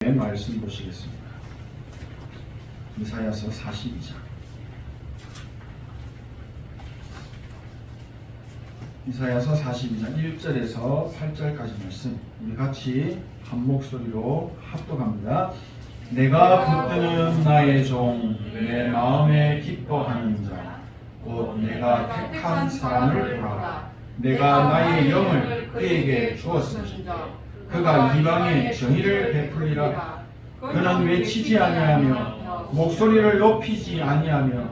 말씀 보시겠습니다. 이사야서 42장. 이사야서 42장 1절에서 8절까지 말씀 우리 같이 한 목소리로 합독합니다. 내가 붙드는 나의 종, 내 마음에 기뻐하는 자, 곧 내가 택한 사람을 보라. 내가 나의 영을 그에게 주었으니 그가 이방에 정의를 베풀리라. 그는 외치지 아니하며 목소리를 높이지 아니하며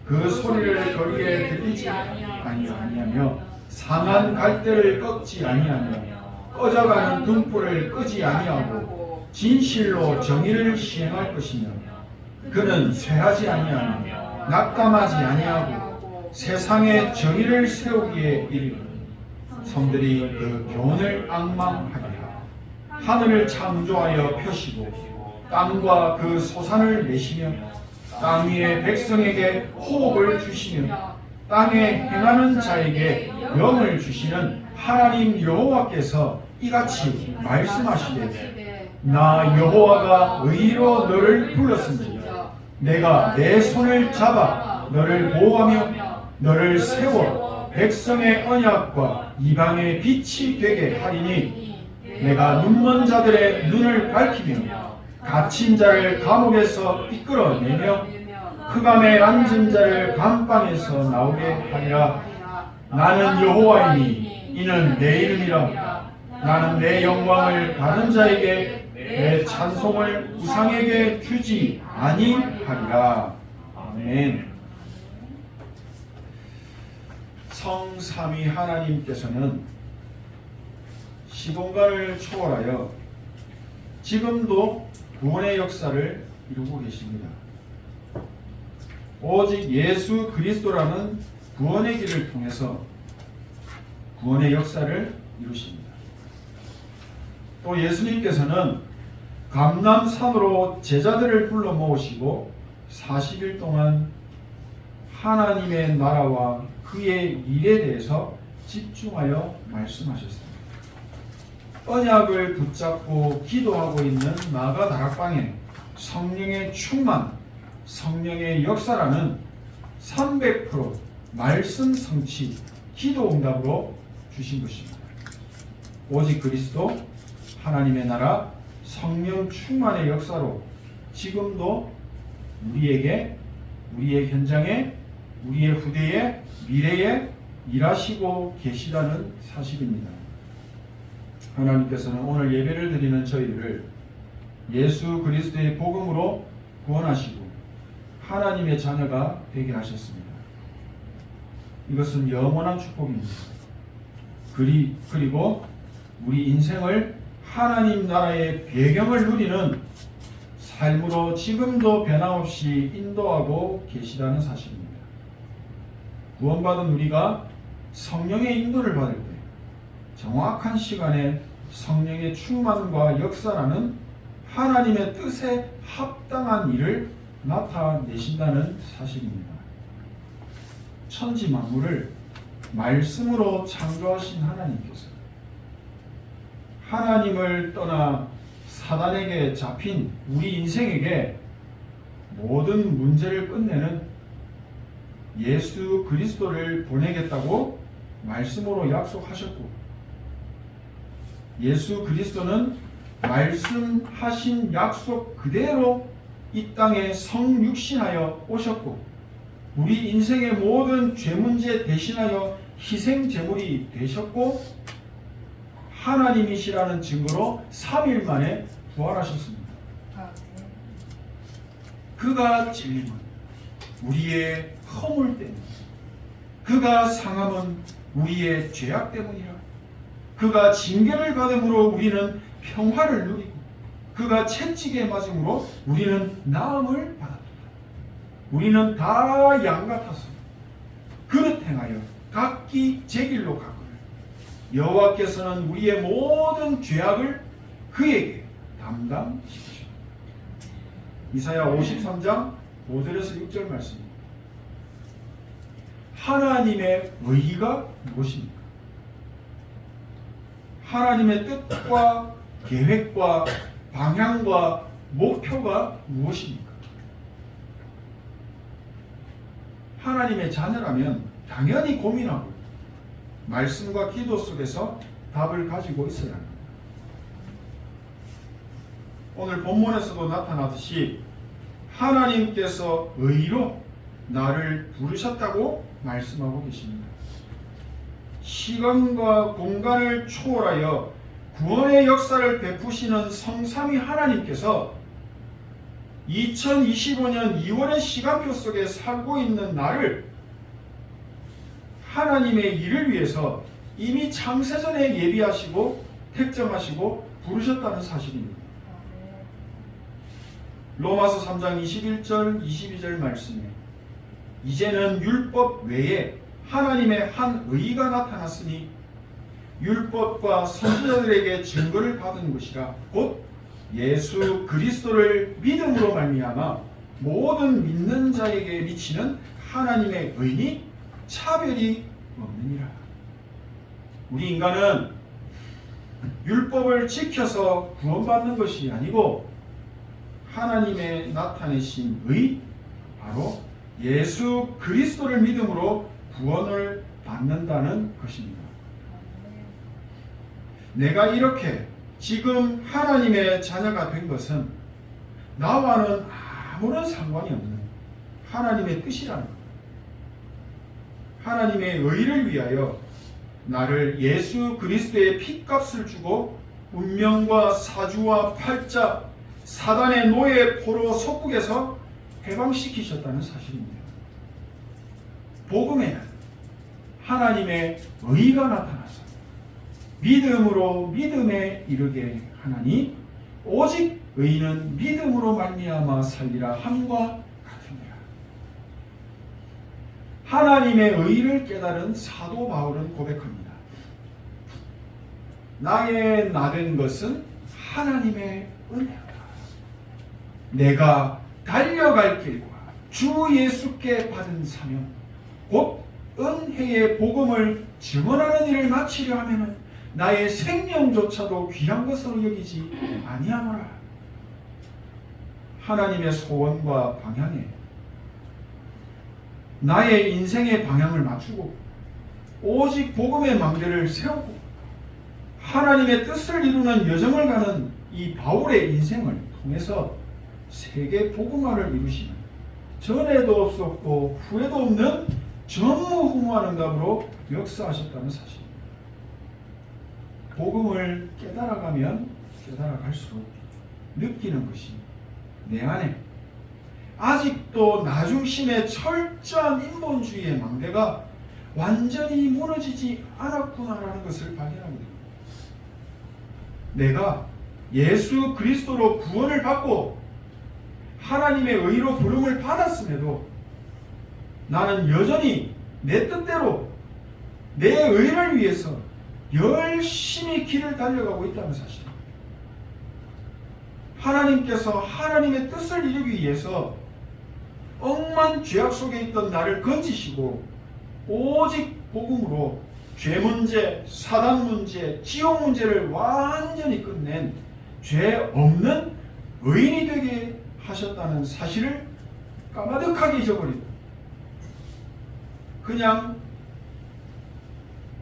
그 소리를 거리에 들리지 아니하며 상한 갈대를 꺾지 아니하며 꺼져가는 등불을 끄지 아니하고 진실로 정의를 시행할 것이며 그는 쇠하지 아니하며 낙담하지 아니하고 세상에 정의를 세우기에 이르리니 성들이 그 교훈을 앙망하리라. 하늘을 창조하여 펴시고 땅과 그 소산을 내시며 땅 위의 백성에게 호흡을 주시며 땅에 행하는 자에게 영을 주시는 하나님 여호와께서 이같이 말씀하시되 나 여호와가 의로 너를 불렀은지라. 내가 내 손을 잡아 너를 보호하며 너를 세워 백성의 언약과 이방의 빛이 되게 하리니 내가 눈먼 자들의 눈을 밝히며 갇힌 자를 감옥에서 이끌어내며 흑암에 앉은 자를 감방에서 나오게 하리라. 나는 여호와이니 이는 내 이름이라. 나는 내 영광을 다른 자에게 내 찬송을 우상에게 주지 아니하리라. 아멘. 성삼위 하나님께서는 시공간을 초월하여 지금도 구원의 역사를 이루고 계십니다. 오직 예수 그리스도라는 구원의 길을 통해서 구원의 역사를 이루십니다. 또 예수님께서는 감람산으로 제자들을 불러 모으시고 40일 동안 하나님의 나라와 그의 일에 대해서 집중하여 말씀하셨습니다. 언약을 붙잡고 기도하고 있는 마가 다락방에 성령의 충만, 성령의 역사라는 300% 말씀 성취, 기도 응답으로 주신 것입니다. 오직 그리스도, 하나님의 나라, 성령 충만의 역사로 지금도 우리에게, 우리의 현장에, 우리의 후대에, 미래에 일하시고 계시다는 사실입니다. 하나님께서는 오늘 예배를 드리는 저희들을 예수 그리스도의 복음으로 구원하시고 하나님의 자녀가 되게 하셨습니다. 이것은 영원한 축복입니다. 그리고 우리 인생을 하나님 나라의 배경을 누리는 삶으로 지금도 변함없이 인도하고 계시다는 사실입니다. 구원받은 우리가 성령의 인도를 받을 때 정확한 시간에 성령의 충만과 역사라는 하나님의 뜻에 합당한 일을 나타내신다는 사실입니다. 천지 만물을 말씀으로 창조하신 하나님께서 하나님을 떠나 사단에게 잡힌 우리 인생에게 모든 문제를 끝내는 예수 그리스도를 보내겠다고 말씀으로 약속하셨고 예수 그리스도는 말씀하신 약속 그대로 이 땅에 성육신하여 오셨고 우리 인생의 모든 죄 문제 대신하여 희생 제물이 되셨고 하나님이시라는 증거로 3일 만에 부활하셨습니다. 그가 찔림은 우리의 허물 때문에, 그가 상함은 우리의 죄악 때문이라. 그가 징계를 받음으로 우리는 평화를 누리고 그가 채찍에 맞음으로 우리는 나음을 받았다. 우리는 다 양같아서 그릇 행하여 각기 제 길로 가거늘 여호와께서는 우리의 모든 죄악을 그에게 담당시키셨다. 이사야 53장 5절에서 6절 말씀입니다. 하나님의 의의가 무엇입니까? 하나님의 뜻과 계획과 방향과 목표가 무엇입니까? 하나님의 자녀라면 당연히 고민하고 말씀과 기도 속에서 답을 가지고 있어야 합니다. 오늘 본문에서도 나타나듯이 하나님께서 의로 나를 부르셨다고 말씀하고 계십니다. 시간과 공간을 초월하여 구원의 역사를 베푸시는 성삼위 하나님께서 2025년 2월의 시간표 속에 살고 있는 나를 하나님의 일을 위해서 이미 창세전에 예비하시고 택정하시고 부르셨다는 사실입니다. 로마서 3장 21절 22절 말씀에 이제는 율법 외에 하나님의 한 의가 나타났으니 율법과 선지자들에게 증거를 받은 것이라 곧 예수 그리스도를 믿음으로 말미암아 모든 믿는 자에게 미치는 하나님의 의니 차별이 없느니라. 우리 인간은 율법을 지켜서 구원받는 것이 아니고 하나님의 나타내신 의, 바로 예수 그리스도를 믿음으로 구원을 받는다는 것입니다. 내가 이렇게 지금 하나님의 자녀가 된 것은 나와는 아무런 상관이 없는 하나님의 뜻이라는 것. 하나님의 의를 위하여 나를 예수 그리스도의 핏값을 주고 운명과 사주와 팔자, 사단의 노예 포로 속국에서 해방시키셨다는 사실입니다. 복음에는 하나님의 의가 나타나서 믿음으로 믿음에 이르게 하나니 오직 의인은 믿음으로 말미암아 살리라 함과 같으니라. 하나님의 의를 깨달은 사도 바울은 고백합니다. 나의 나된 것은 하나님의 은혜다. 내가 달려갈 길과 주 예수께 받은 사명 곧 은혜의 복음을 증언하는 일을 마치려 하면은 나의 생명조차도 귀한 것으로 여기지 아니하노라. 하나님의 소원과 방향에 나의 인생의 방향을 맞추고 오직 복음의 망대를 세우고 하나님의 뜻을 이루는 여정을 가는 이 바울의 인생을 통해서 세계 복음화를 이루시는 전에도 없었고 후에도 없는 전무후무한 응답으로 역사하셨다는 사실입니다. 복음을 깨달아가면 깨달아갈수록 느끼는 것이 내 안에 아직도 나중심의 철저한 인본주의의 망대가 완전히 무너지지 않았구나라는 것을 발견하게 됩니다. 내가 예수 그리스도로 구원을 받고 하나님의 의로 부름을 받았음에도 나는 여전히 내 뜻대로 내 의를 위해서 열심히 길을 달려가고 있다는 사실입니다. 하나님께서 하나님의 뜻을 이루기 위해서 억만 죄악 속에 있던 나를 건지시고 오직 복음으로 죄 문제, 사단 문제, 지옥 문제를 완전히 끝낸 죄 없는 의인이 되게 하셨다는 사실을 까마득하게 잊어버리고 그냥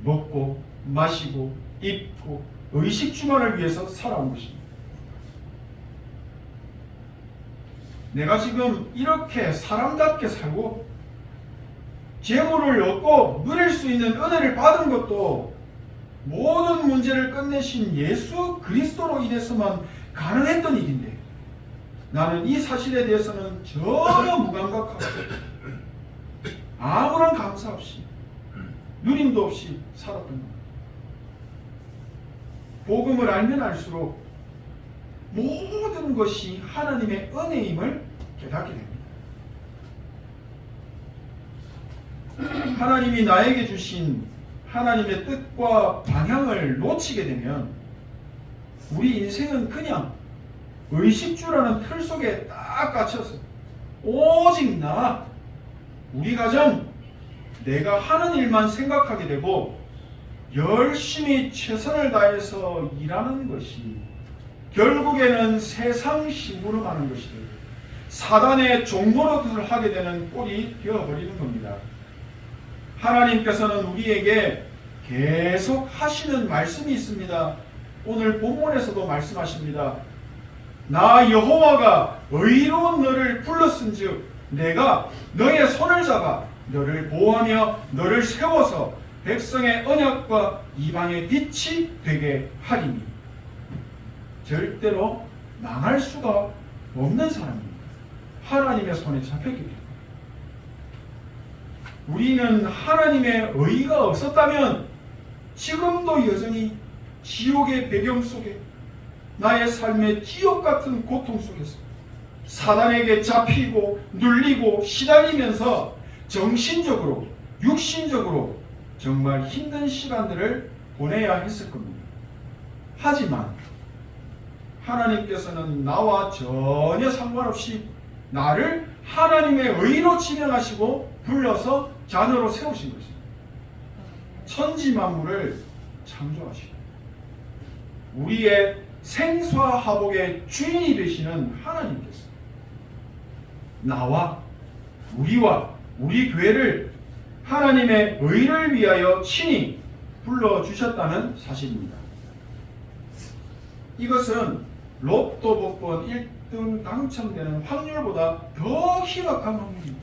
먹고 마시고 입고 의식 주만을 위해서 살아온 것입니다. 내가 지금 이렇게 사람답게 살고 재물을 얻고 누릴 수 있는 은혜를 받은 것도 모든 문제를 끝내신 예수 그리스도로 인해서만 가능했던 일인데 나는 이 사실에 대해서는 전혀 무감각하고 아무런 감사 없이 누림도 없이 살았던 겁니다. 복음을 알면 알수록 모든 것이 하나님의 은혜임을 깨닫게 됩니다. 하나님이 나에게 주신 하나님의 뜻과 방향을 놓치게 되면 우리 인생은 그냥 의식주라는 틀 속에 딱 갇혀서 오직 나, 우리 가정, 내가 하는 일만 생각하게 되고 열심히 최선을 다해서 일하는 것이 결국에는 세상 심부름하는 것이 되고 사단의 종노릇을 하게 되는 꼴이 되어버리는 겁니다. 하나님께서는 우리에게 계속 하시는 말씀이 있습니다. 오늘 본문에서도 말씀하십니다. 나 여호와가 의로운 너를 불렀은즉 내가 너의 손을 잡아 너를 보호하며 너를 세워서 백성의 언약과 이방의 빛이 되게 하리니. 절대로 망할 수가 없는 사람입니다. 하나님의 손에 잡혔기 때문에. 우리는 하나님의 의가 없었다면 지금도 여전히 지옥의 배경 속에 나의 삶의 지옥 같은 고통 속에서 사단에게 잡히고 눌리고 시달리면서 정신적으로 육신적으로 정말 힘든 시간들을 보내야 했을 겁니다. 하지만 하나님께서는 나와 전혀 상관없이 나를 하나님의 의로 지명하시고 불러서 자녀로 세우신 것입니다. 천지 만물을 창조하시고 우리의 생수와 화복의 주인이 되시는 하나님께서 나와 우리와 우리 교회를 하나님의 의를 위하여 친히 불러주셨다는 사실입니다. 이것은 로또 복권 1등 당첨되는 확률보다 더 희박한 확률입니다.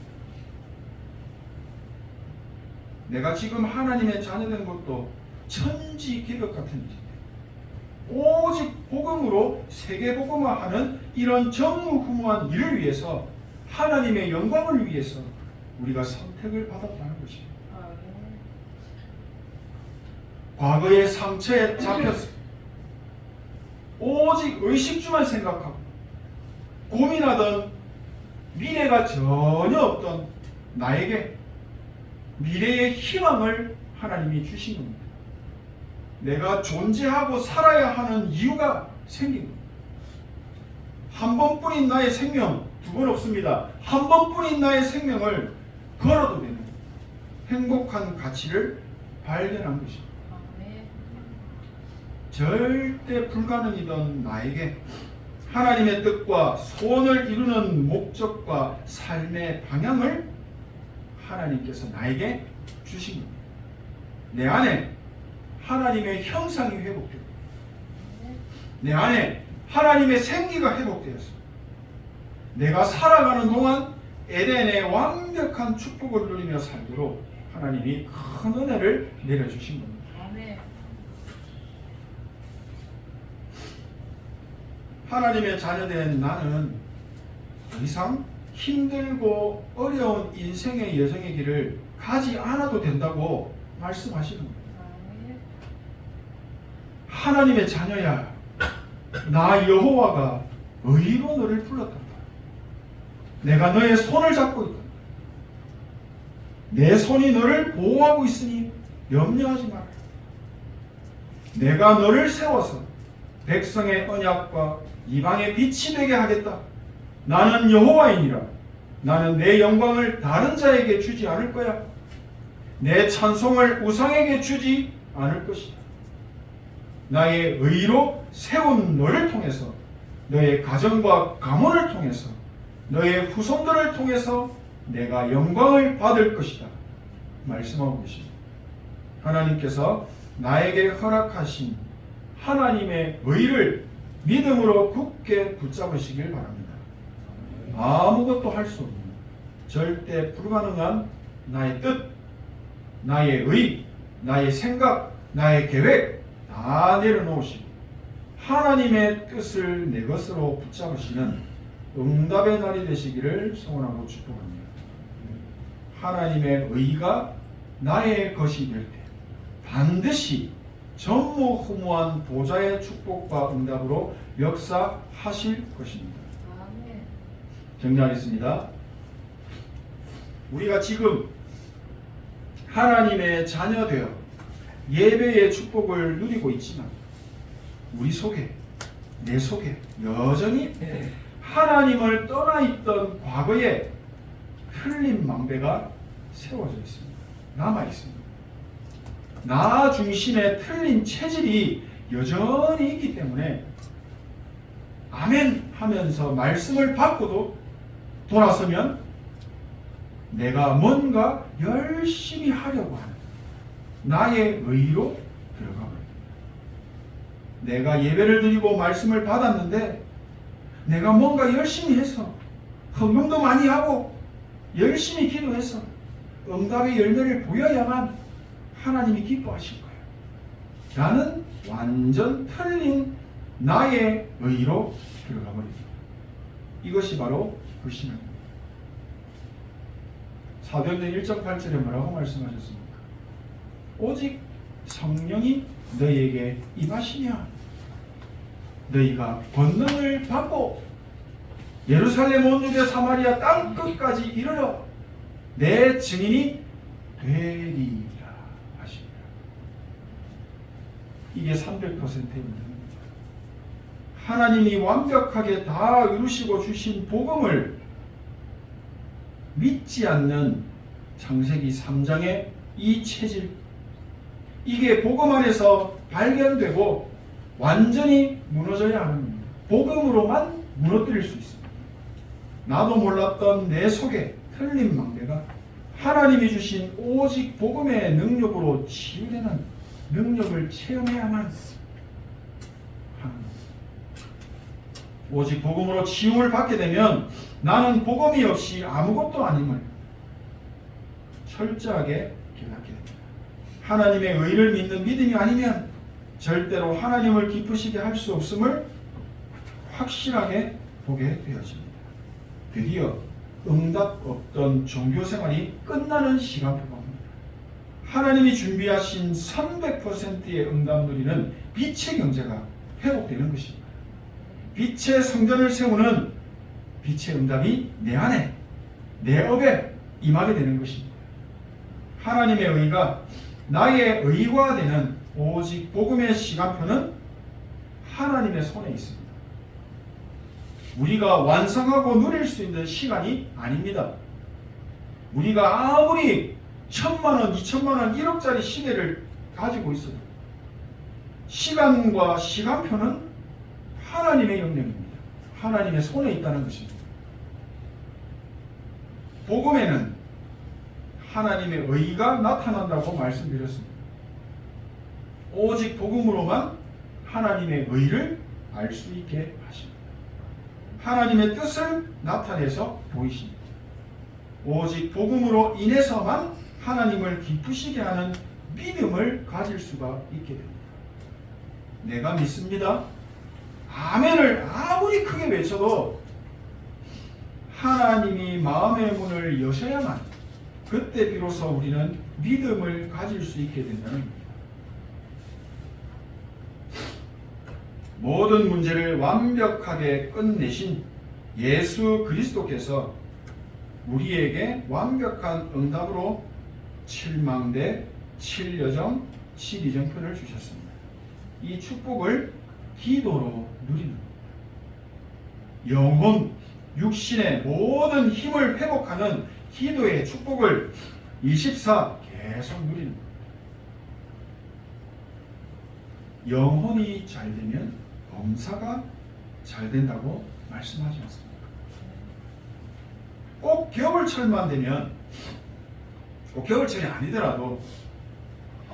내가 지금 하나님의 자녀된 것도 천지개벽 같은 일입니다. 오직 복음으로 세계복음화하는 이런 전무후무한 일을 위해서 하나님의 영광을 위해서 우리가 선택을 받았다는 것입니다. 과거의 상처에 잡혀서 오직 의식주만 생각하고 고민하던 미래가 전혀 없던 나에게 미래의 희망을 하나님이 주신 겁니다. 내가 존재하고 살아야 하는 이유가 생긴 겁니다. 한 번뿐인 나의 생명, 두 번 없습니다. 한 번뿐인 나의 생명을 걸어도 되는 행복한 가치를 발견한 것입니다. 절대 불가능이던 나에게 하나님의 뜻과 소원을 이루는 목적과 삶의 방향을 하나님께서 나에게 주신 겁니다. 내 안에 하나님의 형상이 회복되고 내 안에 하나님의 생기가 회복되었습니다. 내가 살아가는 동안 에덴의 완벽한 축복을 누리며 살도록 하나님이 큰 은혜를 내려주신 겁니다. 하나님의 자녀된 나는 더 이상 힘들고 어려운 인생의 여정의 길을 가지 않아도 된다고 말씀하시는 겁니다. 하나님의 자녀야, 나 여호와가 의로 너를 불렀단다. 내가 너의 손을 잡고 있다. 내 손이 너를 보호하고 있으니 염려하지 마라. 내가 너를 세워서 백성의 언약과 이방의 빛이 되게 하겠다. 나는 여호와이니라. 나는 내 영광을 다른 자에게 주지 않을 거야. 내 찬송을 우상에게 주지 않을 것이다. 나의 의로 세운 너를 통해서 너의 가정과 가문을 통해서 너의 후손들을 통해서 내가 영광을 받을 것이다. 말씀하고 계십니다. 하나님께서 나에게 허락하신 하나님의 의를 믿음으로 굳게 붙잡으시길 바랍니다. 아무것도 할 수 없는 절대 불가능한 나의 뜻, 나의 의, 나의 생각, 나의 계획 다 내려놓으시고 하나님의 뜻을 내 것으로 붙잡으시는 응답의 날이 되시기를 소원하고 축복합니다. 하나님의 의가 나의 것이 될 때 반드시 전무후무한 보좌의 축복과 응답으로 역사하실 것입니다. 정리하겠습니다. 우리가 지금 하나님의 자녀 되어 예배의 축복을 누리고 있지만 우리 속에, 내 속에 여전히 하나님을 떠나 있던 과거의 틀린 망대가 세워져 있습니다. 남아 있습니다. 나 중심의 틀린 체질이 여전히 있기 때문에 아멘 하면서 말씀을 받고도 돌아서면 내가 뭔가 열심히 하려고 하는 나의 의로 들어가 버립니다. 내가 예배를 드리고 말씀을 받았는데 내가 뭔가 열심히 해서 헌금도 많이 하고 열심히 기도해서 응답의 열매를 보여야만 하나님이 기뻐하실 거예요. 나는 완전 틀린 나의 의로 들어가 버립니다. 이것이 바로 불신앙입니다. 사도행전 1.8절에 뭐라고 말씀하셨습니까? 오직 성령이 너희에게 임하시면 너희가 권능을 받고 예루살렘 온 유대 사마리아 땅 끝까지 이르러 내 증인이 되리라 하십니다. 이게 300%의 믿음입니다. 하나님이 완벽하게 다 이루시고 주신 복음을 믿지 않는 창세기 3장의 이 체질, 이게 복음 안에서 발견되고 완전히 무너져야 하는 겁니다. 복음으로만 무너뜨릴 수 있습니다. 나도 몰랐던 내 속에 틀린 망대가 하나님이 주신 오직 복음의 능력으로 치유되는 능력을 체험해야만 하는 겁니다. 오직 복음으로 치유를 받게 되면 나는 복음이 없이 아무것도 아님을 철저하게 깨닫게 됩니다. 하나님의 의를 믿는 믿음이 아니면 절대로 하나님을 기쁘시게 할 수 없음을 확실하게 보게 되어집니다. 드디어 응답 없던 종교생활이 끝나는 시간표가 옵니다. 하나님이 준비하신 300%의 응답 누리는 빛의 경제가 회복되는 것입니다. 빛의 성전을 세우는 빛의 응답이 내 안에, 내 업에 임하게 되는 것입니다. 하나님의 의가 나의 의가 되는 오직 복음의 시간표는 하나님의 손에 있습니다. 우리가 완성하고 누릴 수 있는 시간이 아닙니다. 우리가 아무리 1,000만 원, 2,000만 원, 1억짜리 시계를 가지고 있어도 시간과 시간표는 하나님의 영역입니다. 하나님의 손에 있다는 것입니다. 복음에는 하나님의 의가 나타난다고 말씀드렸습니다. 오직 복음으로만 하나님의 의를 알 수 있게 하십니다. 하나님의 뜻을 나타내서 보이십니다. 오직 복음으로 인해서만 하나님을 기쁘시게 하는 믿음을 가질 수가 있게 됩니다. 내가 믿습니다. 아멘을 아무리 크게 외쳐도 하나님이 마음의 문을 여셔야만 그때 비로소 우리는 믿음을 가질 수 있게 된다는 겁니다. 모든 문제를 완벽하게 끝내신 예수 그리스도께서 우리에게 완벽한 응답으로 7망대, 7여정, 7이정표를 주셨습니다. 이 축복을 기도로 누리는 겁니다. 영혼, 육신의 모든 힘을 회복하는 기도의 축복을 24 계속 누리는 겁니다. 영혼이 잘 되면 범사가 잘 된다고 말씀하지 않습니까? 꼭 겨울철만 되면, 꼭 겨울철이 아니더라도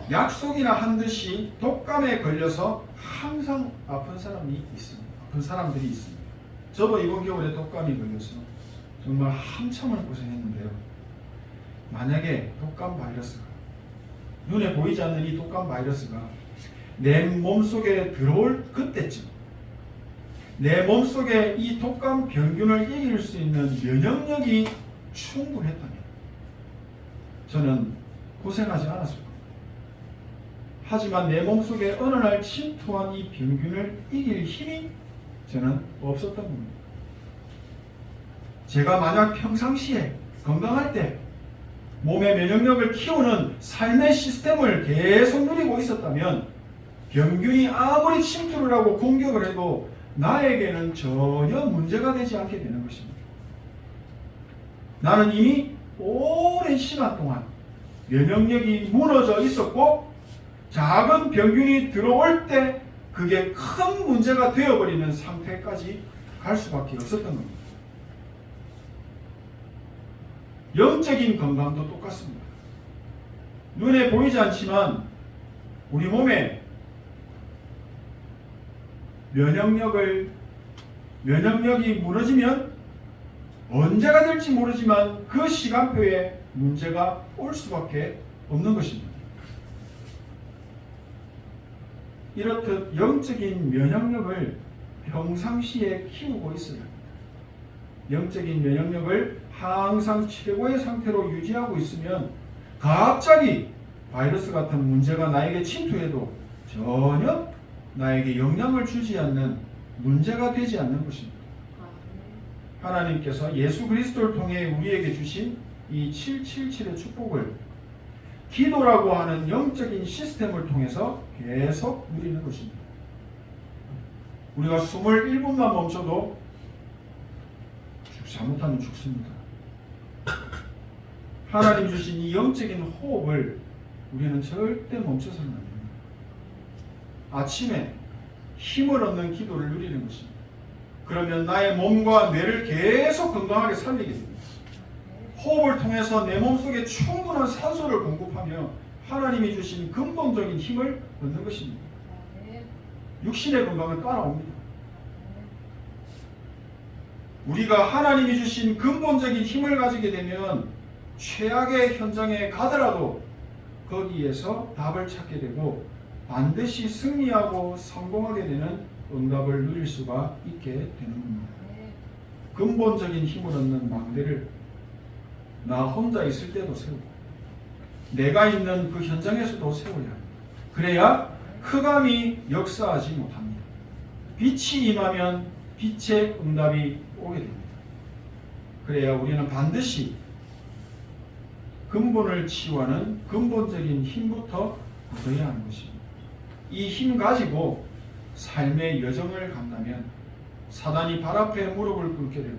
약속이나 한 듯이 독감에 걸려서 항상 아픈 사람이 있습니다. 아픈 사람들이 있습니다. 저도 이번 겨울에 독감이 걸려서 정말 한참을 고생했는데요. 만약에 독감 바이러스가, 눈에 보이지 않는 이 독감 바이러스가 내 몸속에 들어올 그때쯤 내 몸속에 이 독감 병균을 이길 수 있는 면역력이 충분했다면 저는 고생하지 않았을 겁니다. 하지만 내 몸속에 어느 날 침투한 이 병균을 이길 힘이 저는 없었던 겁니다. 제가 만약 평상시에 건강할 때 몸의 면역력을 키우는 삶의 시스템을 계속 누리고 있었다면 병균이 아무리 침투를 하고 공격을 해도 나에게는 전혀 문제가 되지 않게 되는 것입니다. 나는 이미 오랜 시간 동안 면역력이 무너져 있었고 작은 병균이 들어올 때 그게 큰 문제가 되어버리는 상태까지 갈 수밖에 없었던 겁니다. 영적인 건강도 똑같습니다. 눈에 보이지 않지만 우리 몸에 면역력이 무너지면 언제가 될지 모르지만 그 시간표에 문제가 올 수밖에 없는 것입니다. 이렇듯 영적인 면역력을 평상시에 키우고 있어야 합니다. 영적인 면역력을 항상 최고의 상태로 유지하고 있으면 갑자기 바이러스 같은 문제가 나에게 침투해도 전혀 나에게 영향을 주지 않는 문제가 되지 않는 것입니다. 하나님께서 예수 그리스도를 통해 우리에게 주신 이 777의 축복을 기도라고 하는 영적인 시스템을 통해서 계속 누리는 것입니다. 우리가 숨을 1분만 멈춰도 잘못하면 죽습니다. 하나님 주신 이 영적인 호흡을 우리는 절대 멈춰서는 안 됩니다. 아침에 힘을 얻는 기도를 누리는 것입니다. 그러면 나의 몸과 뇌를 계속 건강하게 살리게 됩니다. 호흡을 통해서 내 몸속에 충분한 산소를 공급하며 하나님이 주신 근본적인 힘을 얻는 것입니다. 육신의 건강은 따라옵니다. 우리가 하나님이 주신 근본적인 힘을 가지게 되면 최악의 현장에 가더라도 거기에서 답을 찾게 되고 반드시 승리하고 성공하게 되는 응답을 누릴 수가 있게 되는 겁니다. 근본적인 힘을 얻는 망대를 나 혼자 있을 때도 세우고 내가 있는 그 현장에서도 세워야 합니다. 그래야 흑암이 역사하지 못합니다. 빛이 임하면 빛의 응답이 오게 됩니다. 그래야 우리는 반드시 근본을 치유하는 근본적인 힘부터 얻어야 하는 것입니다. 이 힘 가지고 삶의 여정을 간다면 사단이 발 앞에 무릎을 꿇게 되고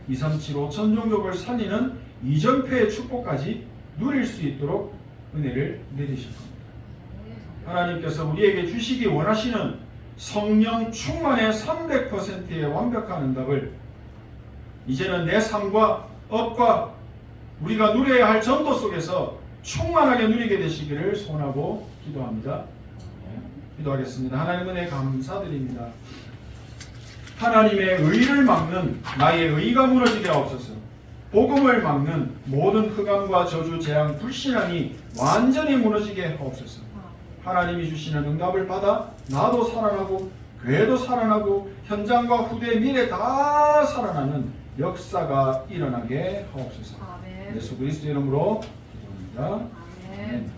237 5천 종족을 살리는 이전패의 축복까지 누릴 수 있도록 은혜를 내리실 겁니다. 하나님께서 우리에게 주시기 원하시는 성령 충만의 300%의 완벽한 응답을 이제는 내 삶과 업과 우리가 누려야 할 전도 속에서 충만하게 누리게 되시기를 소원하고 기도합니다. 기도하겠습니다. 하나님 은혜 감사드립니다. 하나님의 의를 막는 나의 의가 무너지게 하옵소서. 복음을 막는 모든 흑암과 저주, 재앙, 불신앙이 완전히 무너지게 하옵소서. 하나님이 주시는 응답을 받아 나도 살아나고 교회도 살아나고 현장과 후대 미래 다 살아나는 역사가 일어나게 하옵소서. 예수 그리스도의 이름으로 기도합니다. 아멘.